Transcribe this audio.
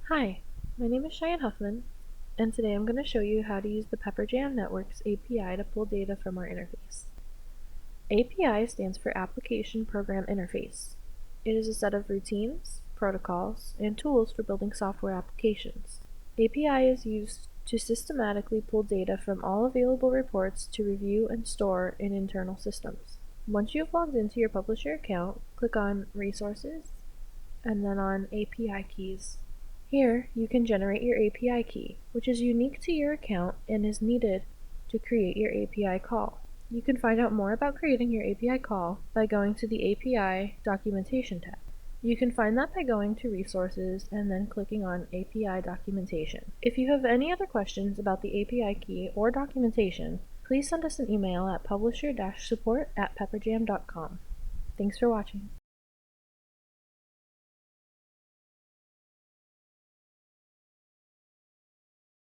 Hi, my name is Cheyenne Huffman, and today I'm going to show you how to use the Pepperjam Network's API to pull data from our interface. API stands for Application Program Interface. It is a set of routines, protocols, and tools for building software applications. API is used to systematically pull data from all available reports to review and store in internal systems. Once you've logged into your publisher account, click on Resources, and then on API Keys. Here, you can generate your API key, which is unique to your account and is needed to create your API call. You can find out more about creating your API call by going to the API Documentation tab. You can find that by going to Resources and then clicking on API Documentation. If you have any other questions about the API key or documentation, please send us an email at publisher-support@pepperjam.com. Thanks for watching.